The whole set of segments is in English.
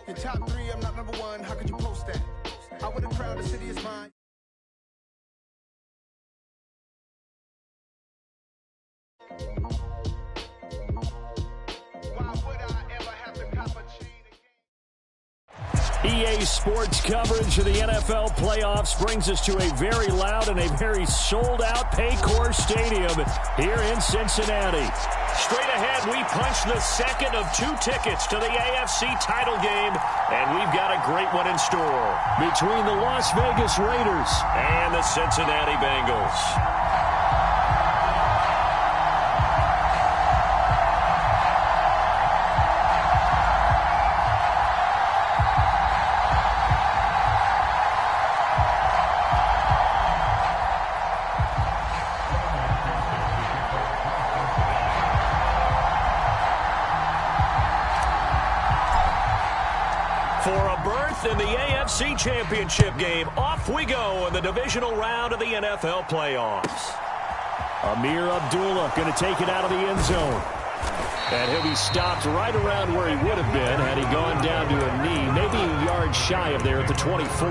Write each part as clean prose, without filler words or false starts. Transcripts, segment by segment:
Your top three, I'm not number one. How could you post that? Out with the crowd, the city is mine. Why would I ever have to cop a chain again? EA Sports coverage of the NFL playoffs brings us to a very loud and a very sold-out Paycor Stadium here in Cincinnati. Straight ahead, we punch the second of 2 tickets to the AFC title game, and we've got a great one in store between the Las Vegas Raiders and the Cincinnati Bengals. In the AFC Championship game, off we go in the divisional round of the NFL playoffs. Amir Abdullah going to take it out of the end zone. And he'll be stopped right around where he would have been had he gone down to a knee, maybe a yard shy of there at the 24.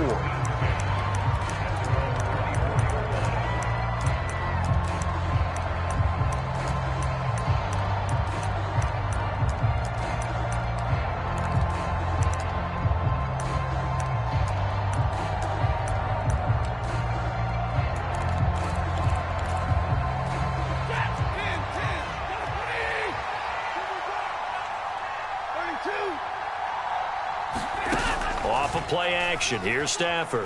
Off of play action. Here's Stafford.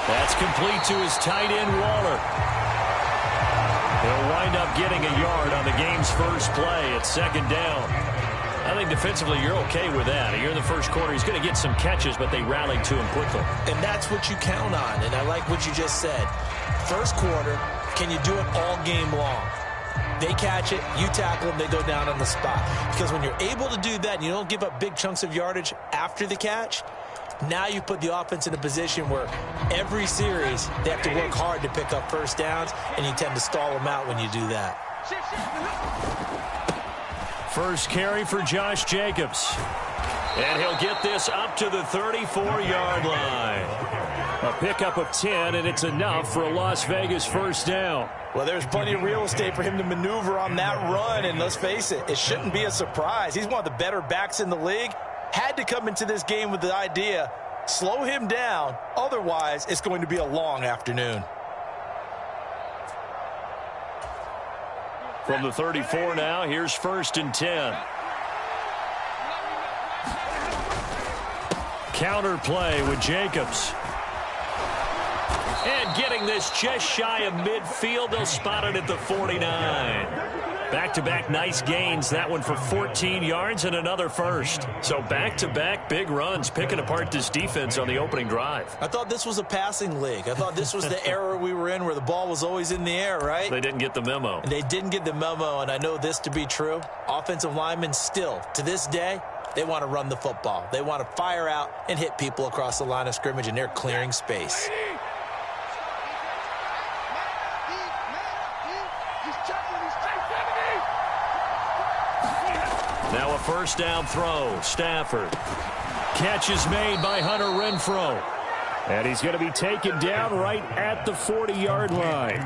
That's complete to his tight end, Waller. He'll wind up getting a yard on the game's first play at second down. I think defensively you're okay with that. Here in the first quarter, he's going to get some catches, but they rallied to him quickly. And that's what you count on, and I like what you just said. First quarter, can you do it all game long? They catch it, you tackle them, they go down on the spot. Because when you're able to do that and you don't give up big chunks of yardage after the catch, now you put the offense in a position where every series they have to work hard to pick up first downs, and you tend to stall them out when you do that. First carry for Josh Jacobs. And he'll get this up to the 34-yard line. A pickup of 10, and it's enough for a Las Vegas first down. Well, there's plenty of real estate for him to maneuver on that run, and let's face it, it shouldn't be a surprise. He's one of the better backs in the league. Had to come into this game with the idea, slow him down, otherwise it's going to be a long afternoon. From the 34 now, here's first and 10. Counter play with Jacobs. And getting this just shy of midfield, they'll spot it at the 49. Back-to-back nice gains, that one for 14 yards and another first. So back-to-back big runs, picking apart this defense on the opening drive. I thought this was a passing league. I thought this was the era we were in where the ball was always in the air, right? They didn't get the memo. And they didn't get the memo, and I know this to be true. Offensive linemen still, to this day, they want to run the football. They want to fire out and hit people across the line of scrimmage, and they're clearing space. Now a first down throw. Stafford. Catch is made by Hunter Renfrow. And he's going to be taken down right at the 40-yard line.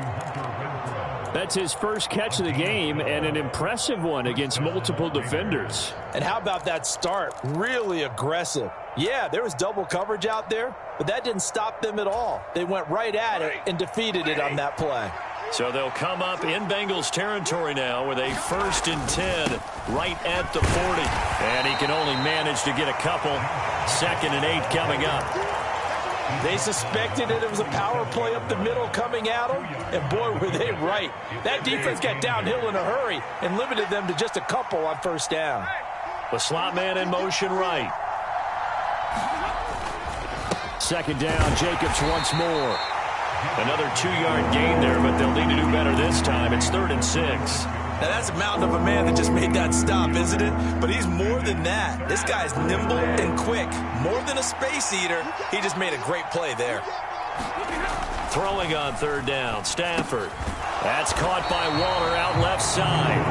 That's his first catch of the game, and an impressive one against multiple defenders. And how about that start? Really aggressive. Yeah, there was double coverage out there, but that didn't stop them at all. They went right at it and defeated it on that play. So they'll come up in Bengals territory now with a first and 10 right at the 40. And he can only manage to get a couple. Second and 8 coming up. They suspected that it was a power play up the middle coming at them, and boy, were they right. That defense got downhill in a hurry and limited them to just a couple on first down. The slot man in motion right. Second down, Jacobs once more. Another 2-yard gain there, but they'll need to do better this time. It's 3rd and 6. Now, that's a mountain of a man that just made that stop, isn't it? But he's more than that. This guy's nimble and quick. More than a space eater, he just made a great play there. Throwing on 3rd down, Stafford. That's caught by Waller out left side.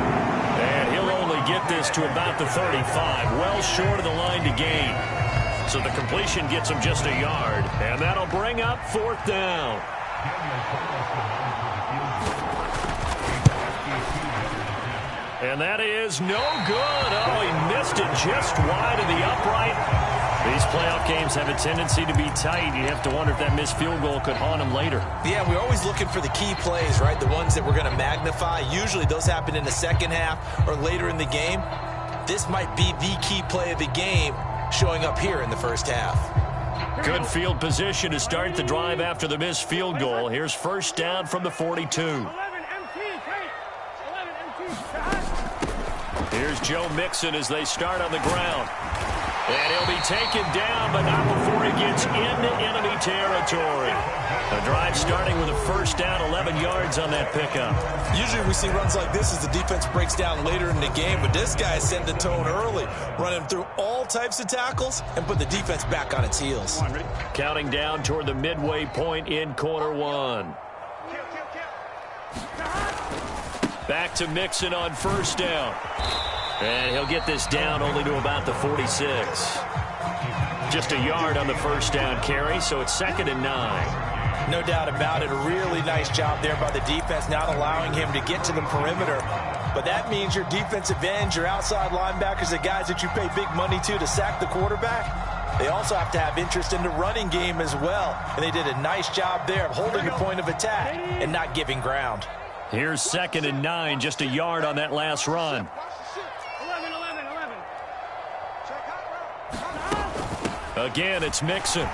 And he'll only get get this to about the 35, well short of the line to gain. So the completion gets him just a yard, and that'll bring up 4th down. And that is no good. Oh, he missed it just wide of the upright. These playoff games have a tendency to be tight. You have to wonder if that missed field goal could haunt him later. Yeah, we're always looking for the key plays, right? The ones that we're going to magnify. Usually those happen in the second half or later in the game. This might be the key play of the game showing up here in the first half. Good field position to start the drive after the missed field goal. Here's 1st down from the 42. Here's Joe Mixon as they start on the ground. And he'll be taken down, but not before he gets into enemy territory. The drive starting with a 1st down, 11 yards on that pickup. Usually we see runs like this as the defense breaks down later in the game, but this guy set the tone early, running through all types of tackles and put the defense back on its heels. Counting down toward the midway point in quarter 1. Back to Mixon on 1st down. And he'll get this down only to about the 46. Just a yard on the 1st down carry, so it's 2nd and 9. No doubt about it. A really nice job there by the defense, not allowing him to get to the perimeter. But that means your defensive ends, your outside linebackers, the guys that you pay big money to sack the quarterback, they also have to have interest in the running game as well. And they did a nice job there of holding the point of attack and not giving ground. Here's 2nd and 9, just a yard on that last run. Again, it's Mixon.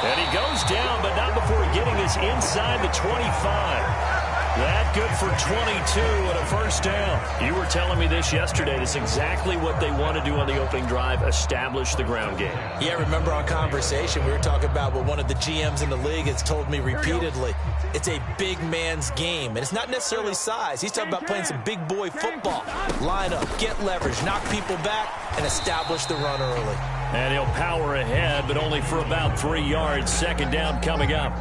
And he goes down, but not before getting us inside the 25. That good for 22 and a 1st down. You were telling me this yesterday. That's exactly what they want to do on the opening drive, establish the ground game. Yeah, remember our conversation, we were talking about what one of the GMs in the league has told me repeatedly. It's a big man's game, and it's not necessarily size. He's talking about playing some big boy football. Line up, get leverage, knock people back, and establish the run early. And he'll power ahead, but only for about 3 yards. 2nd down coming up.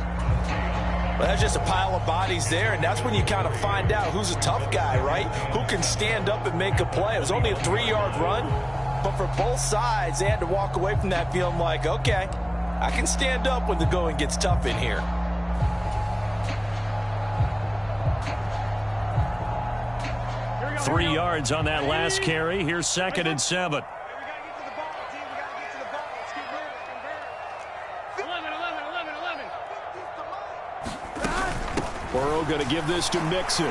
Well, that's just a pile of bodies there, and that's when you kind of find out who's a tough guy, right? Who can stand up and make a play. It was only a 3-yard run, but for both sides, they had to walk away from that feeling like, okay, I can stand up when the going gets tough in here. Three yards on that last carry. Here's 2nd and 7. Burrow going to give this to Mixon. A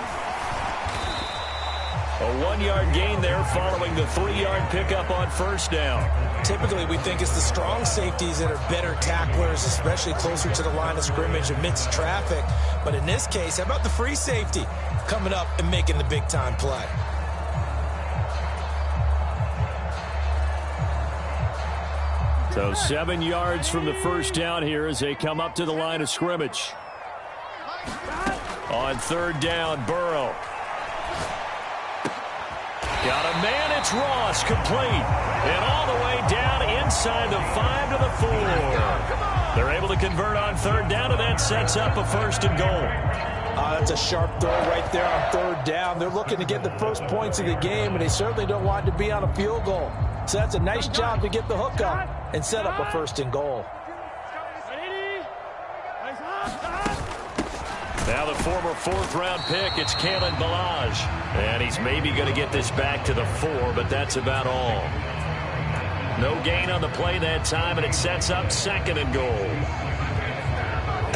1-yard gain there following the 3-yard pickup on 1st down. Typically, we think it's the strong safeties that are better tacklers, especially closer to the line of scrimmage amidst traffic. But in this case, how about the free safety coming up and making the big-time play? So 7 yards from the 1st down here as they come up to the line of scrimmage. On 3rd down, Burrow. Got a man, it's Ross, complete. And all the way down inside the 5 to the 4. They're able to convert on 3rd down, and that sets up a 1st and goal. That's a sharp throw right there on 3rd down. They're looking to get the first points of the game, and they certainly don't want to be on a field goal. So that's a nice job to get the hook up and set up a 1st and goal. Now the former 4th-round pick, it's Kalen Ballage. And he's maybe going to get this back to the 4, but that's about all. No gain on the play that time, and it sets up 2nd and goal.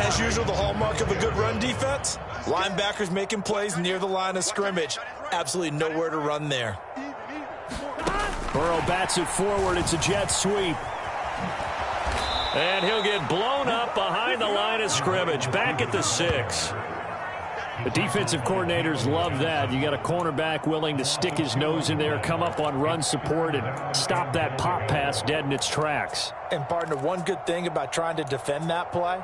As usual, the hallmark of a good run defense, linebackers making plays near the line of scrimmage. Absolutely nowhere to run there. Burrow bats it forward. It's a jet sweep. And he'll get blown up behind the line of scrimmage. Back at the 6. The defensive coordinators love that. You got a cornerback willing to stick his nose in there, come up on run support, and stop that pop pass dead in its tracks. And, partner, one good thing about trying to defend that play,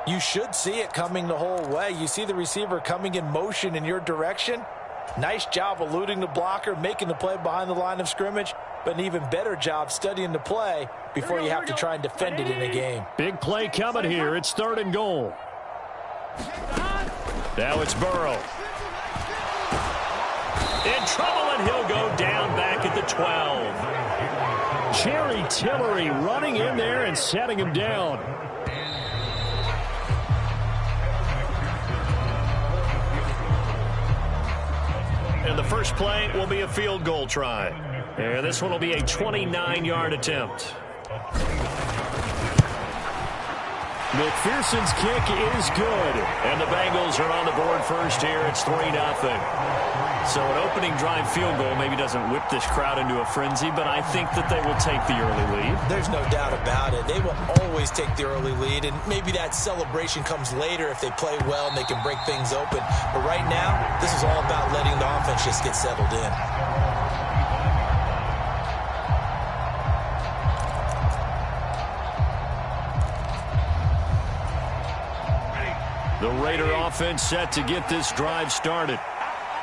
you should see it coming the whole way. You see the receiver coming in motion in your direction. Nice job eluding the blocker, making the play behind the line of scrimmage, but an even better job studying the play before you have to try and defend it in a game. Big play coming here. It's 3rd and goal. Now it's Burrow. trouble, and he'll go down back at the 12. Jerry Tillery running in there and setting him down. And the first play will be a field goal try. And this one will be a 29-yard attempt. McPherson's kick is good. And the Bengals are on the board first here. It's 3-0. So an opening drive field goal maybe doesn't whip this crowd into a frenzy, but I think that they will take the early lead. There's no doubt about it. They will always take the early lead, and maybe that celebration comes later if they play well and they can break things open. But right now, this is all about letting the offense just get settled in. The Raider offense set to get this drive started.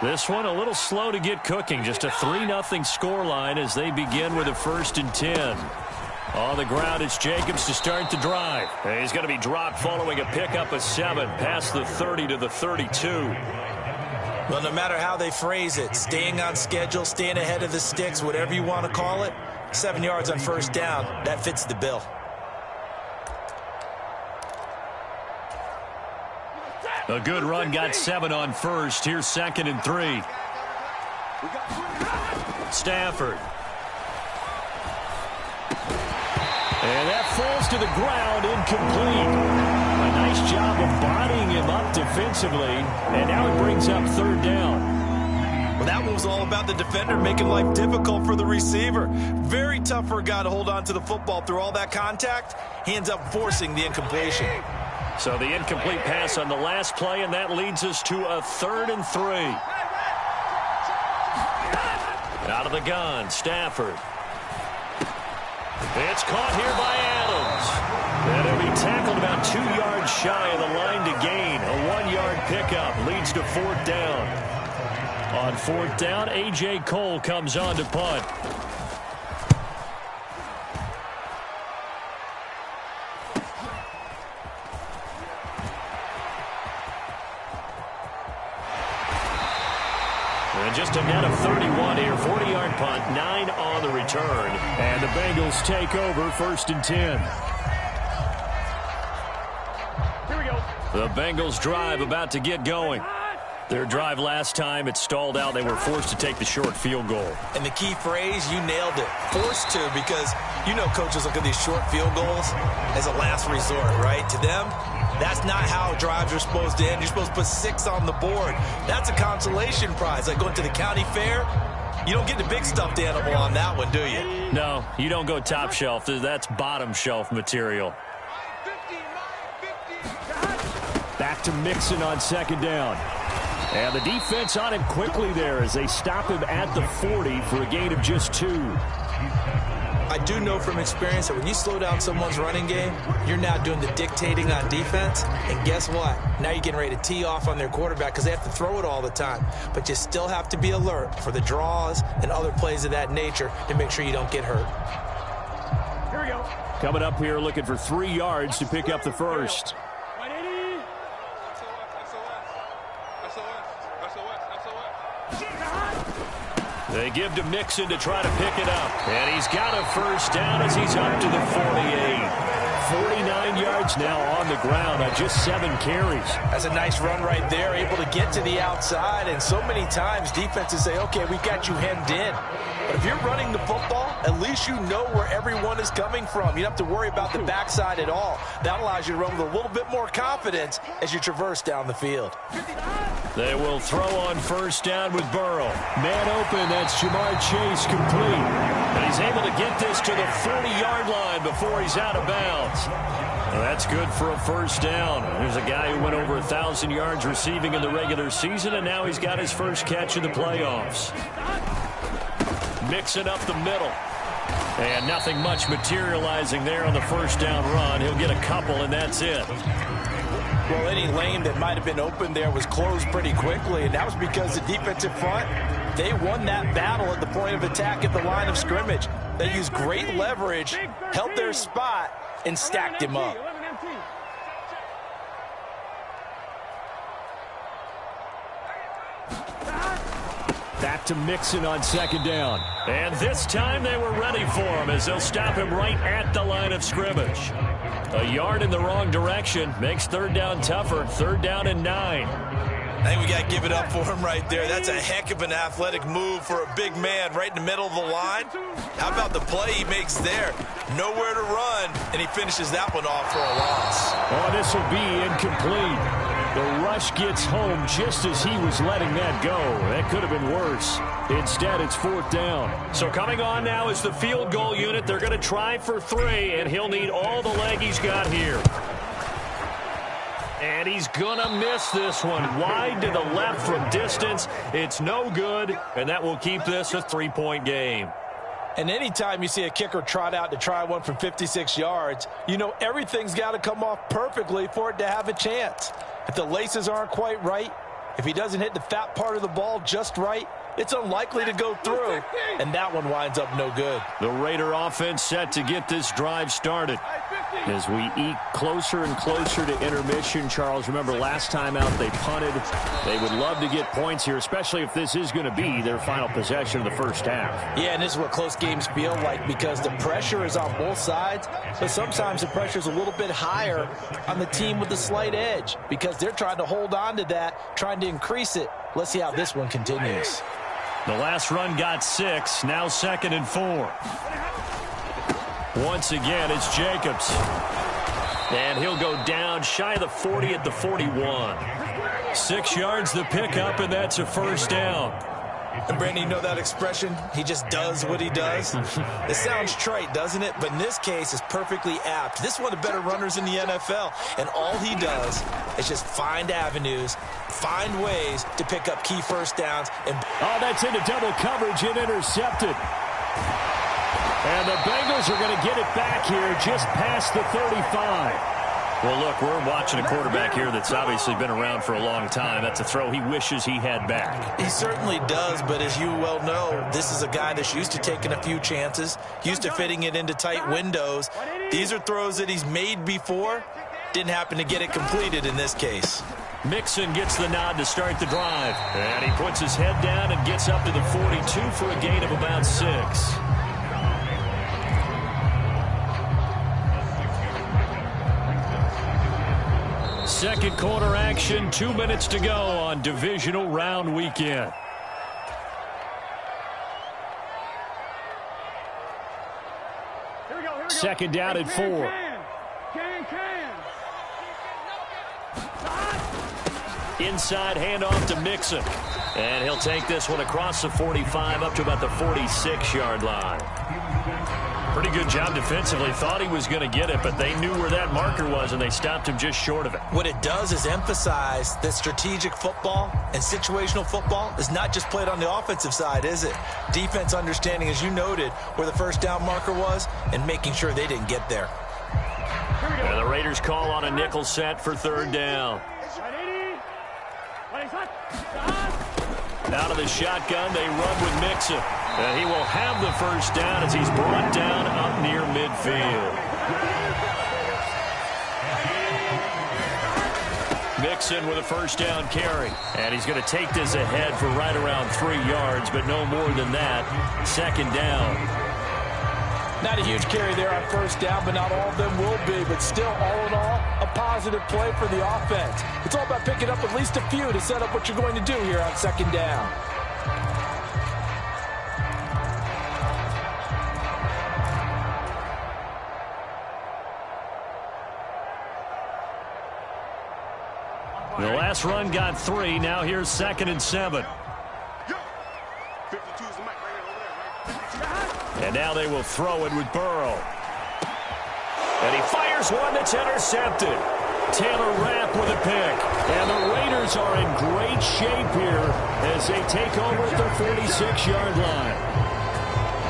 This one a little slow to get cooking. Just a 3-0 scoreline as they begin with a 1st and 10. On the ground, it's Jacobs to start the drive. He's going to be dropped following a pickup of 7 past the 30 to the 32. Well, no matter how they phrase it, staying on schedule, staying ahead of the sticks, whatever you want to call it, 7 yards on 1st down, that fits the bill. A good run got 7 on 1st. Here's 2nd and 3. Stafford. And that falls to the ground, incomplete. A nice job of bodying him up defensively. And now it brings up 3rd down. Well, that one was all about the defender making life difficult for the receiver. Very tough for a guy to hold on to the football through all that contact. He ends up forcing the incompletion. So the incomplete pass on the last play, and that leads us to a 3rd and 3. Out of the gun, Stafford. It's caught here by Adams. And he'll be tackled about 2 yards shy of the line to gain. A 1-yard pickup leads to 4th down. On 4th down, A.J. Cole comes on to punt. Just a net of 31 here. 40-yard punt, 9 on the return. And the Bengals take over 1st and 10. Here we go. The Bengals drive about to get going. Their drive last time, it stalled out. They were forced to take the short field goal. And the key phrase, you nailed it. Forced to, because you know coaches look at these short field goals as a last resort, right? To them, that's not how drives are supposed to end. You're supposed to put 6 on the board. That's a consolation prize. Like going to the county fair, you don't get the big stuffed animal on that one, do you? No, you don't go top shelf. That's bottom shelf material. Back to Mixon on 2nd down. And the defense on him quickly there as they stop him at the 40 for a gain of just 2. I do know from experience that when you slow down someone's running game, you're now doing the dictating on defense. And guess what? Now you're getting ready to tee off on their quarterback because they have to throw it all the time. But you still have to be alert for the draws and other plays of that nature to make sure you don't get hurt. Here we go. Coming up here looking for 3 yards to pick up the first. They give to Mixon to try to pick it up. And he's got a 1st down as he's up to the 48. 49 yards now on the ground on just 7 carries. That's a nice run right there, able to get to the outside. And so many times defenses say, okay, we got you hemmed in. But if you're running the football, at least you know where everyone is coming from. You don't have to worry about the backside at all. That allows you to run with a little bit more confidence as you traverse down the field. They will throw on 1st down with Burrow. Man open, that's Jamar Chase complete. And he's able to get this to the 40-yard line before he's out of bounds. Well, that's good for a 1st down. There's a guy who went over 1,000 yards receiving in the regular season, and now he's got his first catch in the playoffs. Mixing up the middle. And nothing much materializing there on the 1st down run. He'll get a couple, and that's it. Well, any lane that might have been open there was closed pretty quickly, and that was because the defensive front, they won that battle at the point of attack at the line of scrimmage. They used great leverage, held their spot, and stacked him up. Back to Mixon on second down. And this time they were ready for him as they'll stop him right at the line of scrimmage. A yard in the wrong direction makes third down tougher. 3rd down and 9. I think we got to give it up for him right there. That's a heck of an athletic move for a big man right in the middle of the line. How about the play he makes there? Nowhere to run, and he finishes that one off for a loss. Oh, this will be incomplete. The rush gets home just as he was letting that go. That could have been worse. Instead, it's 4th down. So coming on now is the field goal unit. They're going to try for 3, and he'll need all the leg he's got here. And he's going to miss this one. Wide to the left from distance. It's no good, and that will keep this a 3-point game. And anytime you see a kicker trot out to try one from 56 yards, you know everything's got to come off perfectly for it to have a chance. If the laces aren't quite right, if he doesn't hit the fat part of the ball just right, it's unlikely to go through, and that one winds up no good. The Raider offense set to get this drive started. As we eke closer and closer to intermission, Charles, remember last time out they punted. They would love to get points here, especially if this is going to be their final possession of the first half. Yeah, and this is what close games feel like because the pressure is on both sides, but sometimes the pressure is a little bit higher on the team with the slight edge because they're trying to hold on to that, trying to increase it. Let's see how this one continues. The last run got 6, now 2nd and 4. Once again, it's Jacobs. And he'll go down shy of the 40 at the 41. 6 yards the pickup, and that's a first down. And Brandon, you know that expression? He just does what he does. It sounds trite, doesn't it? But in this case, it's perfectly apt. This is one of the better runners in the NFL. And all he does is just find avenues, find ways to pick up key first downs. And oh, that's into double coverage and intercepted. And the Bengals are going to get it back here just past the 35. Well, look, we're watching a quarterback here that's obviously been around for a long time. That's a throw he wishes he had back. He certainly does, but as you well know, this is a guy that's used to taking a few chances, used to fitting it into tight windows. These are throws that he's made before. Didn't happen to get it completed in this case. Mixon gets the nod to start the drive. And he puts his head down and gets up to the 42 for a gain of about 6. Second quarter action, 2 minutes to go on divisional round weekend. Second down at 4. Inside handoff to Mixon. And he'll take this one across the 45 up to about the 46-yard line. Pretty good job defensively. Thought he was going to get it, but they knew where that marker was, and they stopped him just short of it. What it does is emphasize that strategic football and situational football is not just played on the offensive side, is it? Defense understanding, as you noted, where the first down marker was and making sure they didn't get there. And the Raiders call on a nickel set for 3rd down. Out of the shotgun, they run with Mixon. And he will have the first down as he's brought down up near midfield. Mixon with a first down carry. And he's going to take this ahead for right around 3 yards, but no more than that. 2nd down. Not a huge carry there on first down, but not all of them will be. But still, all in all, a positive play for the offense. It's all about picking up at least a few to set up what you're going to do here on 2nd down. The last run got 3. Now here's 2nd and 7. And now they will throw it with Burrow. And he fires one that's intercepted. Taylor Rapp with a pick. And the Raiders are in great shape here as they take over at their 46-yard line.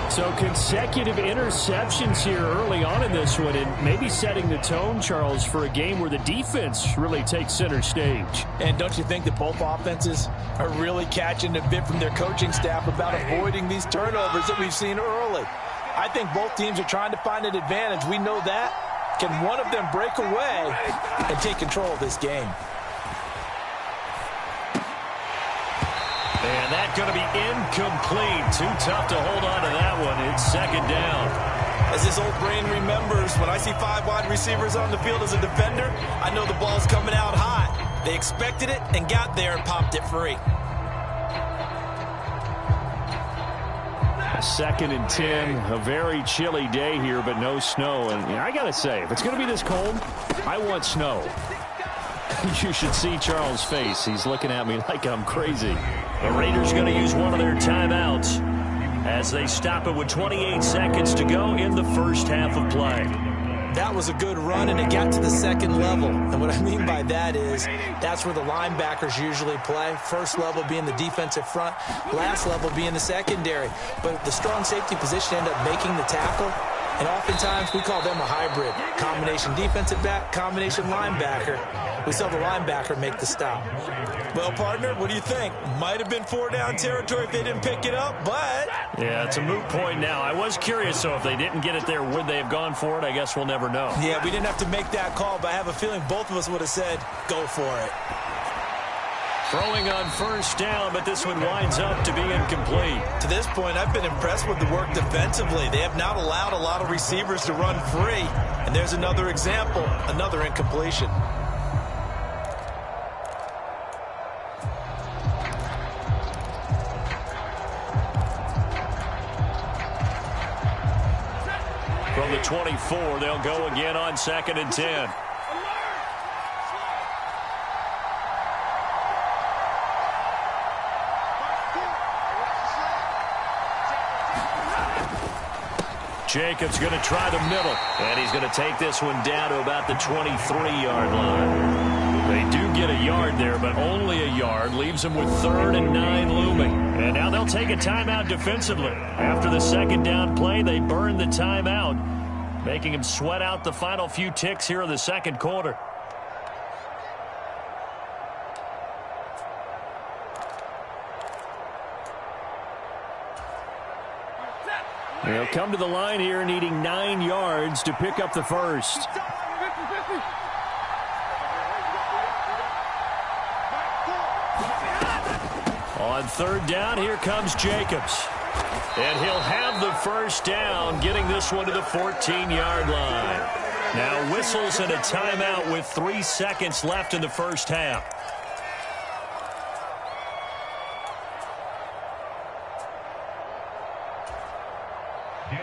So consecutive interceptions here early on in this one, and maybe setting the tone, Charles, for a game where the defense really takes center stage. And don't you think that both offenses are really catching a bit from their coaching staff about avoiding these turnovers that we've seen early? I think both teams are trying to find an advantage. We know that. Can one of them break away and take control of this game? And that's going to be incomplete. Too tough to hold on to that one. It's second down. As this old brain remembers, when I see 5 wide receivers on the field as a defender, I know the ball's coming out hot. They expected it and got there and popped it free. Second and 10, a very chilly day here, but no snow. And I got to say, if it's going to be this cold, I want snow. You should see Charles' face. He's looking at me like I'm crazy. The Raiders going to use one of their timeouts as they stop it with 28 seconds to go in the first half of play. That was a good run, and it got to the second level. And what I mean by that is that's where the linebackers usually play. First level being the defensive front, last level being the secondary. But the strong safety position ended up making the tackle. And oftentimes we call them a hybrid. Combination defensive back, combination linebacker. We saw the linebacker make the stop. Well, partner, what do you think? Might have been 4-down territory if they didn't pick it up, but... Yeah, it's a moot point now. I was curious, so if they didn't get it there, would they have gone for it? I guess we'll never know. Yeah, we didn't have to make that call, but I have a feeling both of us would have said, go for it. Throwing on first down, but this one winds up to be incomplete. To this point, I've been impressed with the work defensively. They have not allowed a lot of receivers to run free. And there's another example, another incompletion. From the 24, they'll go again on second and 10. Jacobs going to try the middle, and he's going to take this one down to about the 23-yard line. They do get a yard there, but only a yard. Leaves them with 3rd and 9 looming. And now they'll take a timeout defensively. After the second down play, they burn the timeout, making him sweat out the final few ticks here in the second quarter. They'll come to the line here needing 9 yards to pick up the first. On third down, here comes Jacobs. And he'll have the first down, getting this one to the 14-yard line. Now whistles and a timeout with 3 seconds left in the first half.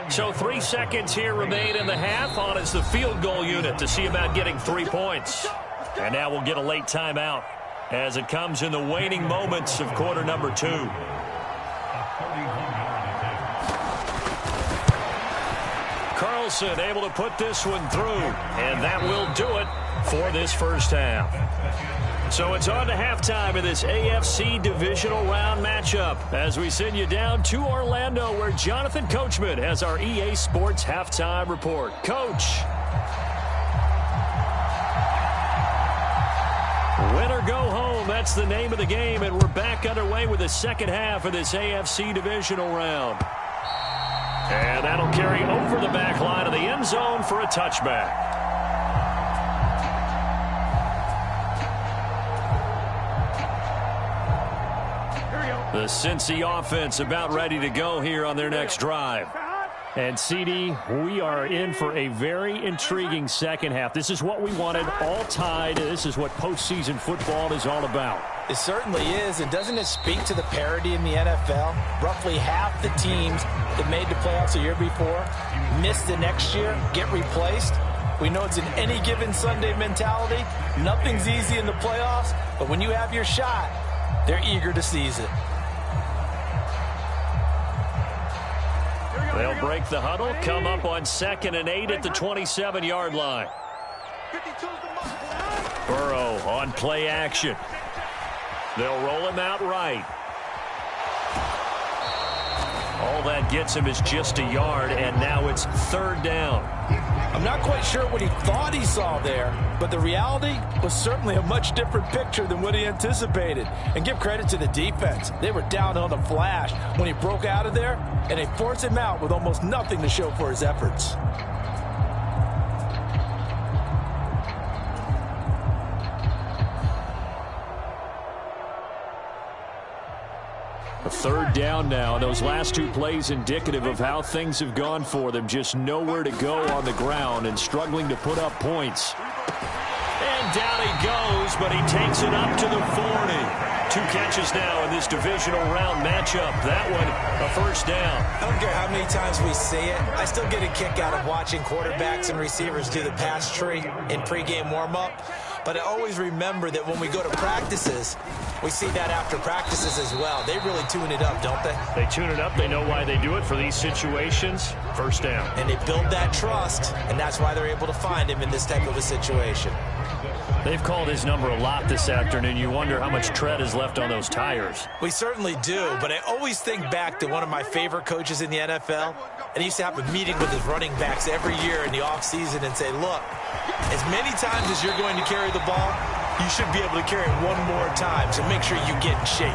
So 3 seconds here remain in the half. On is the field goal unit to see about getting 3 points. And now we'll get a late timeout as it comes in the waning moments of quarter number 2. Carlson able to put this one through. And that will do it for this first half. So it's on to halftime in this AFC divisional round matchup as we send you down to Orlando where Jonathan Coachman has our EA Sports halftime report. Coach. Win or go home, that's the name of the game, and we're back underway with the second half of this AFC divisional round. And that'll carry over the back line of the end zone for a touchback. The Cincy offense about ready to go here on their next drive. And, CD, we are in for a very intriguing second half. This is what we wanted, all tied. This is what postseason football is all about. It certainly is, and doesn't it speak to the parity in the NFL? Roughly half the teams that made the playoffs a year before miss the next year, get replaced. We know it's an any given Sunday mentality. Nothing's easy in the playoffs, but when you have your shot, they're eager to seize it. They'll break the huddle, come up on 2nd and 8 at the 27-yard line. Burrow on play action. They'll roll him out right. All that gets him is just a yard, and now it's 3rd down. I'm not quite sure what he thought he saw there, but the reality was certainly a much different picture than what he anticipated. And give credit to the defense. They were down on the flash when he broke out of there, and they forced him out with almost nothing to show for his efforts. A third down now. Those last two plays indicative of how things have gone for them. Just nowhere to go on the ground and struggling to put up points. And down he goes, but he takes it up to the 40. 2 catches now in this divisional round matchup. That one, a first down. I don't care how many times we see it. I still get a kick out of watching quarterbacks and receivers do the pass tree in pregame warm-up. But I always remember that when we go to practices, we see that after practices as well. They really tune it up, don't they? They tune it up. They know why they do it for these situations. First down. And they build that trust, and that's why they're able to find him in this type of a situation. They've called his number a lot this afternoon. You wonder how much tread is left on those tires. We certainly do, but I always think back to one of my favorite coaches in the NFL, and he used to have a meeting with his running backs every year in the offseason and say, look, as many times as you're going to carry the ball, you should be able to carry it one more time, so make sure you get in shape.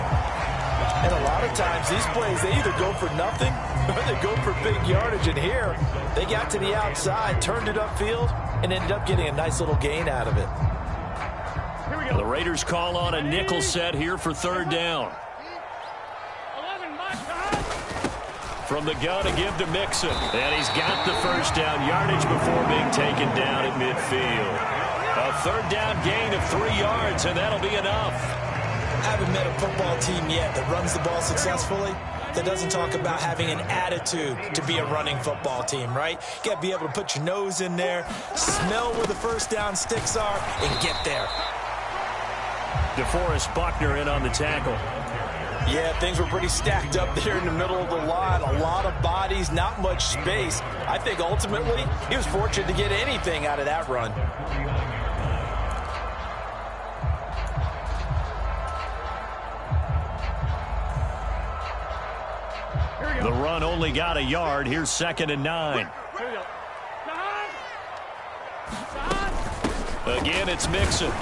And a lot of times, these plays, they either go for nothing or they go for big yardage. And here, they got to the outside, turned it upfield, and ended up getting a nice little gain out of it. The Raiders call on a nickel set here for third down. From the gun to give to Mixon. And he's got the first down yardage before being taken down at midfield. A third down gain of 3 yards, and that'll be enough. I haven't met a football team yet that runs the ball successfully that doesn't talk about having an attitude to be a running football team, right? You got to be able to put your nose in there, smell where the first down sticks are, and get there. DeForest Buckner in on the tackle. Yeah, things were pretty stacked up there in the middle of the line. A lot of bodies, not much space. I think ultimately he was fortunate to get anything out of that run. The run only got a yard. Here's 2nd and 9. Again, it's Mixon.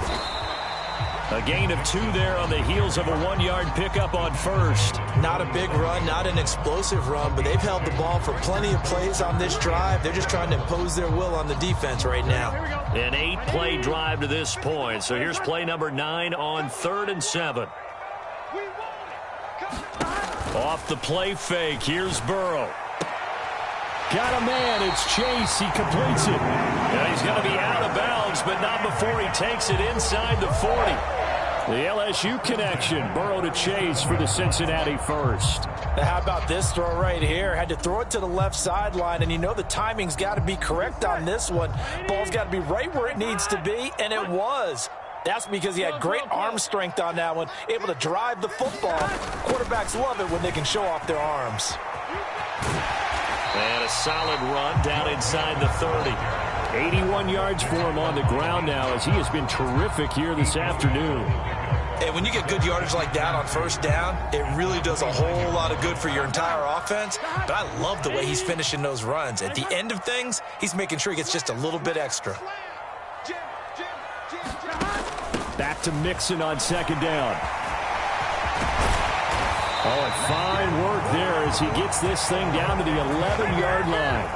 A gain of 2 there on the heels of a 1-yard pickup on first. Not a big run, not an explosive run, but they've held the ball for plenty of plays on this drive. They're just trying to impose their will on the defense right now. An 8-play drive to this point. So here's play number 9 on 3rd and 7. Off the play fake, here's Burrow. Got a man, it's Chase, he completes it. Yeah, he's going to be out of bounds, but not before he takes it inside the 40. The LSU connection, Burrow to Chase for the Cincinnati first. Now how about this throw right here? Had to throw it to the left sideline, and you know the timing's got to be correct on this one. Ball's got to be right where it needs to be, and it was. That's because he had great arm strength on that one, able to drive the football. Quarterbacks love it when they can show off their arms. And a solid run down inside the 30. 81 yards for him on the ground now as he has been terrific here this afternoon. And when you get good yardage like that on first down, it really does a whole lot of good for your entire offense. But I love the way he's finishing those runs. At the end of things, he's making sure he gets just a little bit extra. Back to Mixon on 2nd down. Oh, and fine work there as he gets this thing down to the 11-yard line.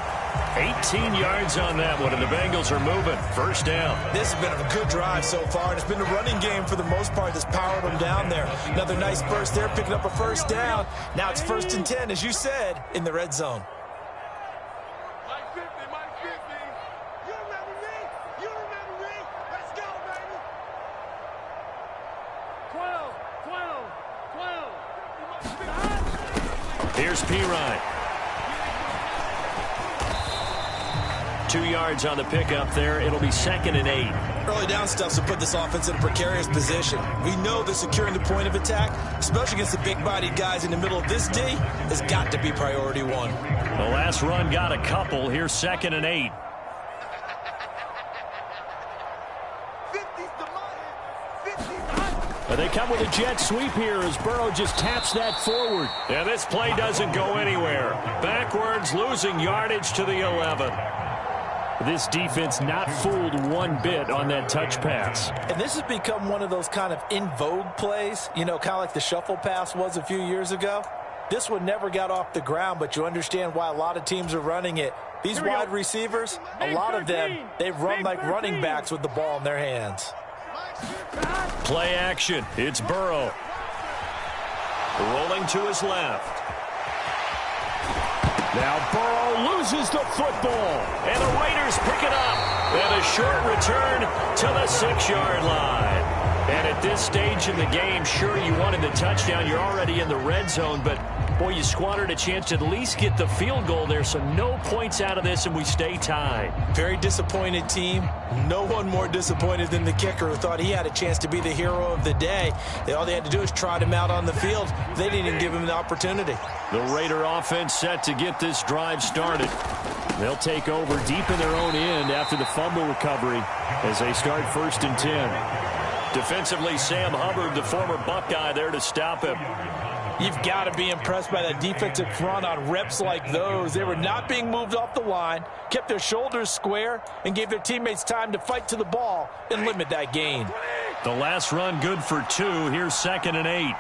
18 yards on that one, and the Bengals are moving. First down. This has been a good drive so far, and it's been the running game for the most part that's powered them down there. Another nice burst there, picking up a first down. Now it's 1st and 10, as you said, in the red zone. Here's Pirine. 2 yards on the pickup there. It'll be 2nd and 8. Early down stuff will put this offense in a precarious position. We know that securing the point of attack, especially against the big-bodied guys in the middle of this D, has got to be priority 1. The last run got a couple. Here's 2nd and 8. They come with a jet sweep here as Burrow just taps that forward. Yeah, this play doesn't go anywhere. Backwards, losing yardage to the 11. This defense not fooled one bit on that touch pass. And this has become one of those kind of in vogue plays, you know, kind of like the shuffle pass was a few years ago. This one never got off the ground, but you understand why a lot of teams are running it. These wide receivers, a lot of them, they run like running backs with the ball in their hands. Play action. It's Burrow. Rolling to his left. Now Burrow loses the football. And the Raiders pick it up. And a short return to the 6-yard line. And at this stage in the game, sure, you wanted the touchdown. You're already in the red zone, but boy, you squandered a chance to at least get the field goal there, so no points out of this, and we stay tied. Very disappointed team. No one more disappointed than the kicker, who thought he had a chance to be the hero of the day. All they had to do was trot him out on the field. They didn't even give him the opportunity. The Raider offense set to get this drive started. They'll take over deep in their own end after the fumble recovery as they start 1st and 10. Defensively, Sam Hubbard, the former Buckeye, there to stop him. You've got to be impressed by that defensive front on reps like those. They were not being moved off the line, kept their shoulders square, and gave their teammates time to fight to the ball and limit that gain. The last run good for 2. Here's 2nd and 8.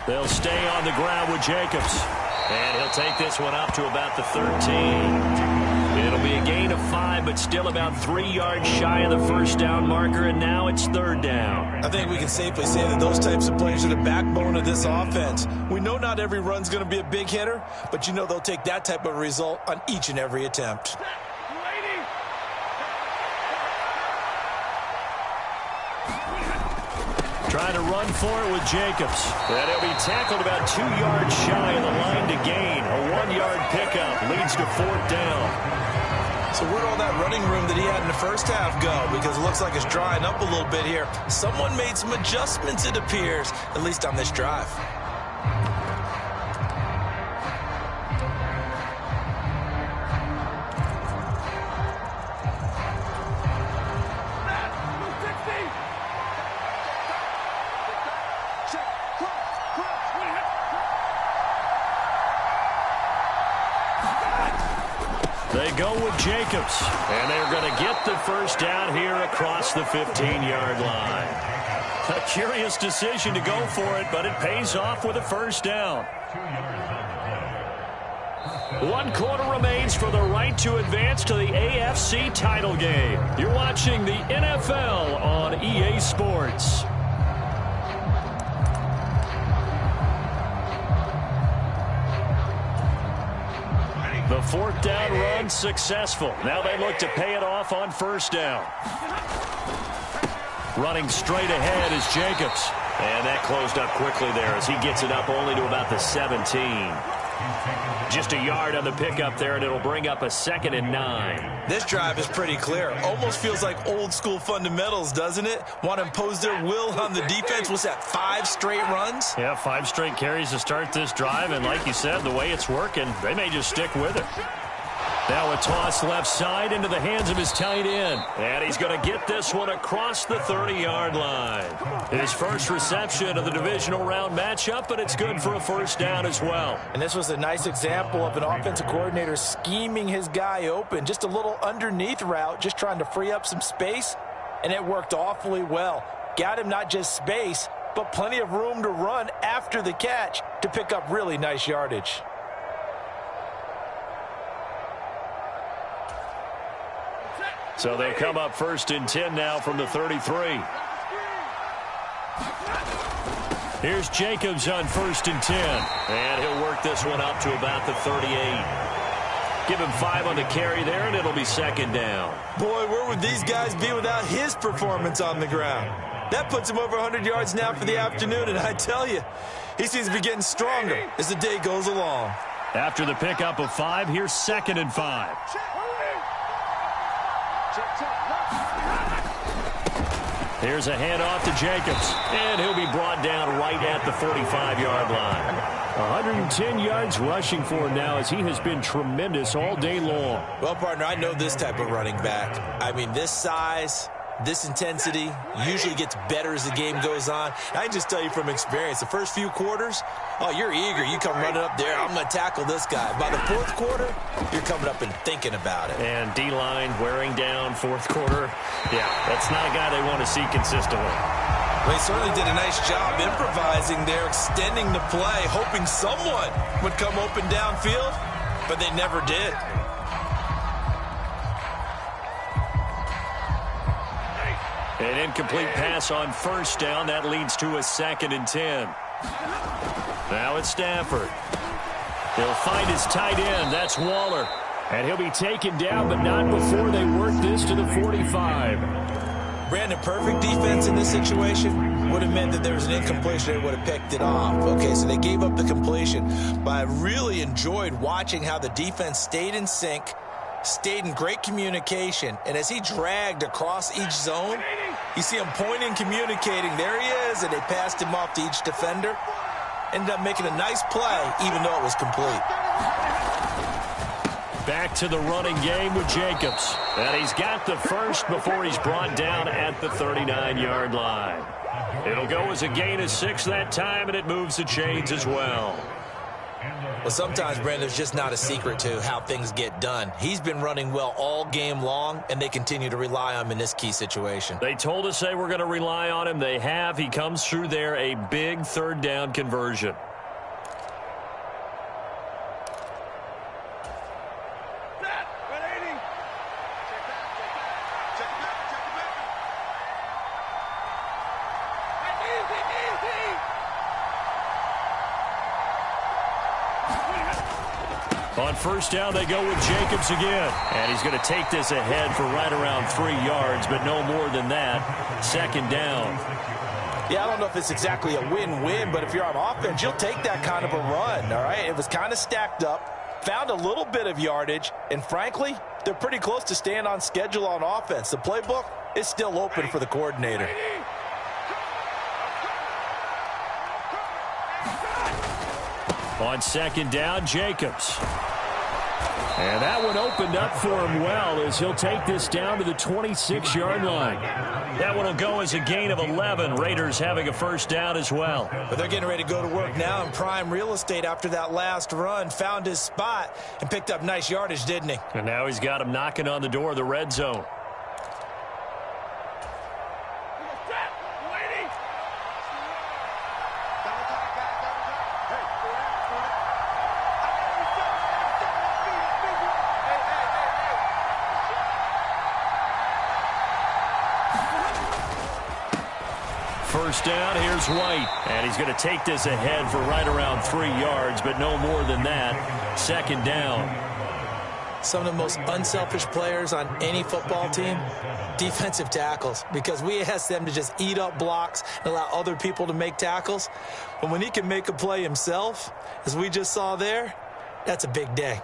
They'll stay on the ground with Jacobs. And he'll take this one up to about the 13. It'll be a gain of 5, but still about 3 yards shy of the first down marker, and now it's 3rd down. I think we can safely say that those types of players are the backbone of this offense. We know not every run's going to be a big hitter, but you know they'll take that type of result on each and every attempt. Trying to run for it with Jacobs. And he'll be tackled about 2 yards shy of the line to gain. A 1-yard pickup leads to 4th down. So where'd all that running room that he had in the first half go? Because it looks like it's drying up a little bit here. Someone made some adjustments, it appears, at least on this drive. They go with Jacobs, and they're going to get the first down here across the 15-yard line. A curious decision to go for it, but it pays off with a first down. 1 quarter remains for the right to advance to the AFC title game. You're watching the NFL on EA Sports. The 4th down run successful. Now they look to pay it off on 1st down. Running straight ahead is Jacobs. And that closed up quickly there as he gets it up only to about the 17. Just a yard on the pickup there, and it'll bring up a 2nd and 9. This drive is pretty clear. Almost feels like old school fundamentals, doesn't it? Want to impose their will on the defense. What's that, 5 straight runs? Yeah, 5 straight carries to start this drive, and like you said, the way it's working, they may just stick with it. Now a toss left side into the hands of his tight end. And he's going to get this one across the 30-yard line. His first reception of the divisional round matchup, but it's good for a first down as well. And this was a nice example of an offensive coordinator scheming his guy open. Just a little underneath route, just trying to free up some space, and it worked awfully well. Got him not just space, but plenty of room to run after the catch to pick up really nice yardage. So they'll come up 1st and 10 now from the 33. Here's Jacobs on 1st and 10. And he'll work this one up to about the 38. Give him 5 on the carry there, and it'll be 2nd down. Boy, where would these guys be without his performance on the ground? That puts him over 100 yards now for the afternoon, and I tell you, he seems to be getting stronger as the day goes along. After the pickup of 5, here's 2nd and 5. Here's a handoff to Jacobs, and he'll be brought down right at the 45-yard line. 110 yards rushing for him now as he has been tremendous all day long. Well, partner, I know this type of running back. I mean, this size, this intensity usually gets better as the game goes on. I can just tell you from experience, the first few quarters, oh, you're eager. You come running up there, I'm going to tackle this guy. By the 4th quarter, you're coming up and thinking about it. And D-line wearing down 4th quarter. Yeah, that's not a guy they want to see consistently. Well, he certainly did a nice job improvising there, extending the play, hoping someone would come open downfield, but they never did. An incomplete pass on first down. That leads to a 2nd and 10. Now it's Stafford. He'll find his tight end. That's Waller. And he'll be taken down, but not before they work this to the 45. Brandon, perfect defense in this situation would have meant that there was an incompletion. They would have picked it off. Okay, so they gave up the completion. But I really enjoyed watching how the defense stayed in sync, stayed in great communication. And as he dragged across each zone, you see him pointing, communicating. There he is, and they passed him off to each defender. Ended up making a nice play, even though it was complete. Back to the running game with Jacobs. And he's got the first before he's brought down at the 39-yard line. It'll go as a gain of 6 that time, and it moves the chains as well. Well, sometimes, Brandon, there's just not a secret to how things get done. He's been running well all game long, and they continue to rely on him in this key situation. They told us they were going to rely on him. They have. He comes through there, a big 3rd down conversion. On first down, they go with Jacobs again. And he's going to take this ahead for right around 3 yards, but no more than that. 2nd down. Yeah, I don't know if it's exactly a win-win, but if you're on offense, you'll take that kind of a run, all right? It was kind of stacked up, found a little bit of yardage, and frankly, they're pretty close to staying on schedule on offense. The playbook is still open for the coordinator. On 2nd down, Jacobs. And that one opened up for him well as he'll take this down to the 26-yard line. That one will go as a gain of 11. Raiders having a first down as well. But they're getting ready to go to work now in prime real estate after that last run. Found his spot and picked up nice yardage, didn't he? And now he's got him knocking on the door of the red zone. First down, here's White. And he's going to take this ahead for right around 3 yards, but no more than that. 2nd down. Some of the most unselfish players on any football team, defensive tackles, because we ask them to just eat up blocks and allow other people to make tackles. But when he can make a play himself, as we just saw there, that's a big day.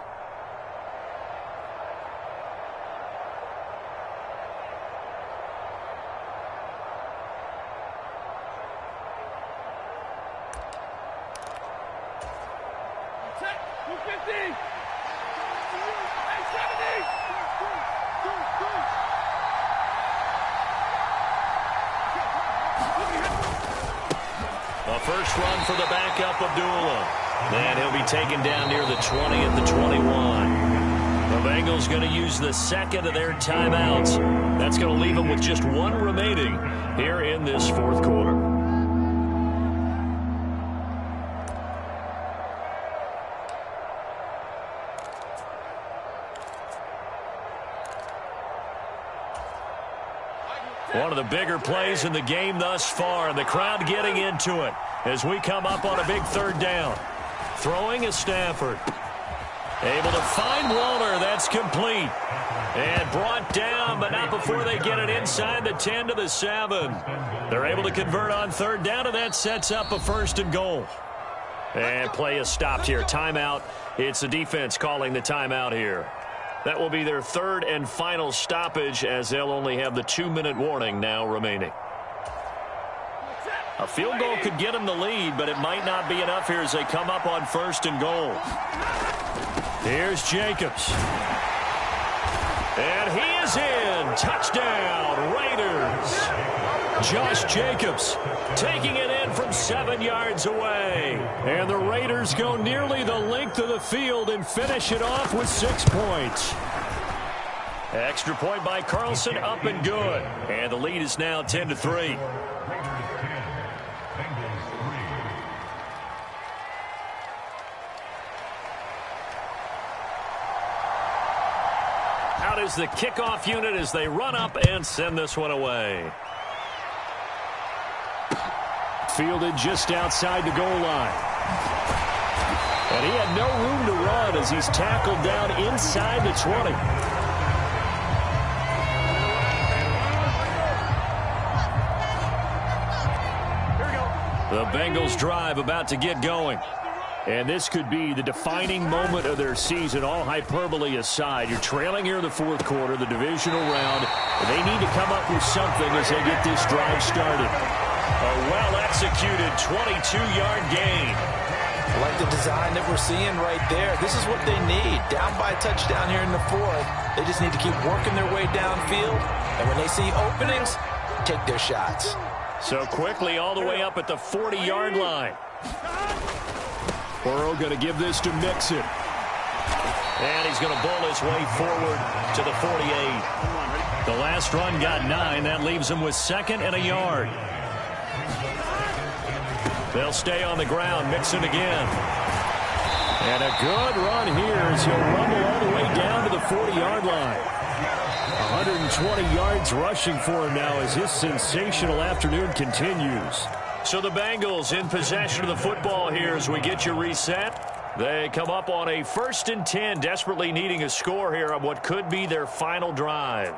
First run for the backup, Abdullah. And he'll be taken down near the 20 at the 21. The Bengals going to use the 2nd of their timeouts. That's going to leave them with just 1 remaining here in this 4th quarter. One of the bigger plays in the game thus far, and the crowd getting into it as we come up on a big 3rd down. Throwing is Stafford. Able to find Waller. That's complete. And brought down, but not before they get it inside the 10 to the 7. They're able to convert on 3rd down, and that sets up a 1st and goal. And play is stopped here. Timeout. It's the defense calling the timeout here. That will be their 3rd and final stoppage, as they'll only have the 2-minute warning now remaining. A field goal could get them the lead, but it might not be enough here as they come up on 1st and goal. Here's Jacobs. And he is in. Touchdown, Raiders. Josh Jacobs taking it in from 7 yards away. And the Raiders go nearly the length of the field and finish it off with 6 points. Extra point by Carlson, up and good. And the lead is now 10-3. Out is the kickoff unit as they run up and send this one away. fielded just outside the goal line. And he had no room to run as he's tackled down inside the 20. The Bengals drive about to get going. And this could be the defining moment of their season, all hyperbole aside. You're trailing here in the fourth quarter, the divisional round. They need to come up with something as they get this drive started. A well-executed 22-yard gain. I like the design that we're seeing right there. This is what they need. Down by a touchdown here in the fourth. They just need to keep working their way downfield. And when they see openings, take their shots. So quickly all the way up at the 40-yard line. Burrow going to give this to Mixon. And he's going to bowl his way forward to the 48. The last run got 9. That leaves him with 2nd and a yard. They'll stay on the ground. Mixon again. And a good run here as he'll rumble all the way down to the 40-yard line. 120 yards rushing for him now as his sensational afternoon continues. So the Bengals in possession of the football here as we get you reset. They come up on a 1st and 10, desperately needing a score here on what could be their final drive.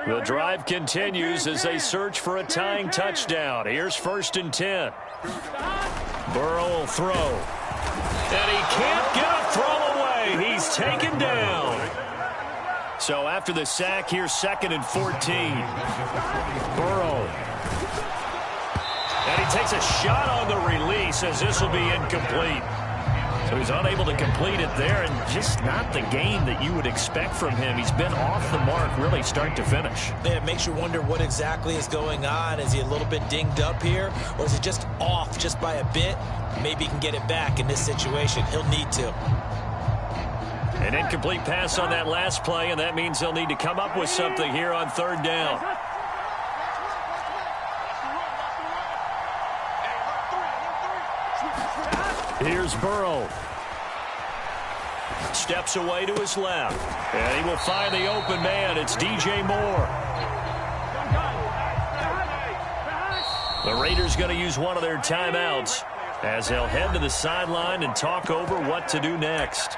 The drive continues as they search for a tying touchdown. Here's 1st and 10. Burrow will throw. And he can't get a throw away. He's taken down. So after the sack, here's 2nd and 14. Burrow. And he takes a shot on the release as this will be incomplete. So he's unable to complete it there, and just not the game that you would expect from him. He's been off the mark really start to finish. Yeah, it makes you wonder what exactly is going on. Is he a little bit dinged up here, or is he just off just by a bit? Maybe he can get it back in this situation. He'll need to. An incomplete pass on that last play, and that means they'll need to come up with something here on 3rd down. Here's Burrow. Steps away to his left. And he will find the open man. It's DJ Moore. The Raiders going to use one of their timeouts as they'll head to the sideline and talk over what to do next.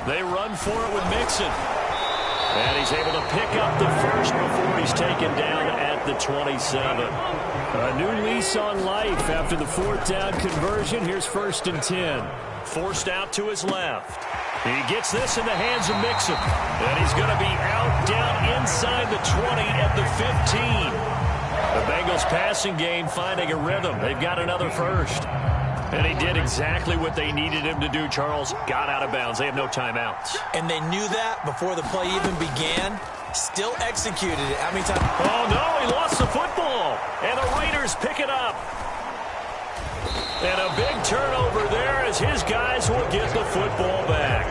They run for it with Mixon. And he's able to pick up the first before he's taken down at the 27. A new lease on life after the 4th down conversion. Here's 1st and 10. Forced out to his left. He gets this in the hands of Mixon. And he's going to be out down inside the 20 at the 15. The Bengals passing game finding a rhythm. They've got another first. And he did exactly what they needed him to do, Charles. Got out of bounds. They have no timeouts. And they knew that before the play even began. Still executed it. How many times? Oh, no, he lost the football. And the Raiders pick it up. And a big turnover there as his guys will get the football back.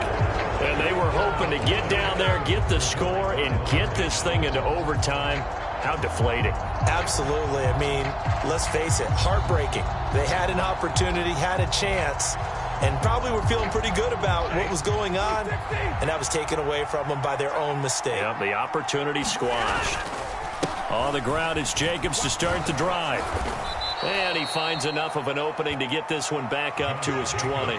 And they were hoping to get down there, get the score, and get this thing into overtime. How deflating. Absolutely. I mean, let's face it, heartbreaking. They had an opportunity, had a chance, and probably were feeling pretty good about what was going on, and that was taken away from them by their own mistake. Yep, the opportunity squashed. On the ground is Jacobs to start the drive. And he finds enough of an opening to get this one back up to his 20.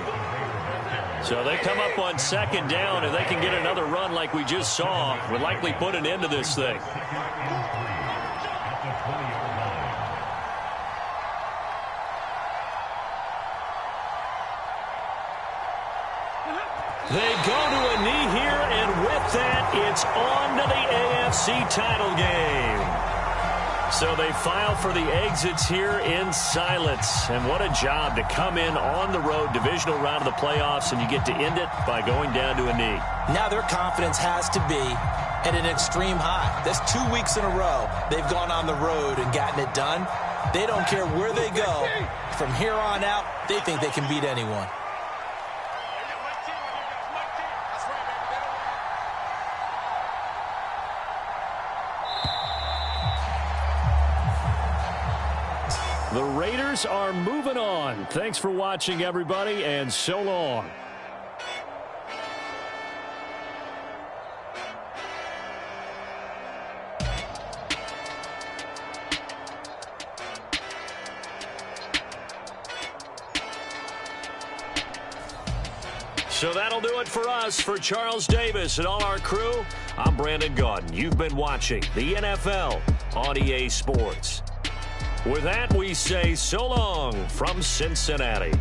So they come up on 2nd down, and they can get another run like we just saw. Would likely put an end to this thing. They go to a knee here, and with that, it's on to the AFC title game. So they file for the exits here in silence. And what a job to come in on the road, divisional round of the playoffs, and you get to end it by going down to a knee. Now their confidence has to be at an extreme high. That's 2 weeks in a row they've gone on the road and gotten it done. They don't care where they go. From here on out, they think they can beat anyone. The Raiders are moving on. Thanks for watching, everybody, and so long. So that'll do it for us. For Charles Davis and all our crew, I'm Brandon Gaudin. You've been watching the NFL on EA Sports. With that, we say so long from Cincinnati.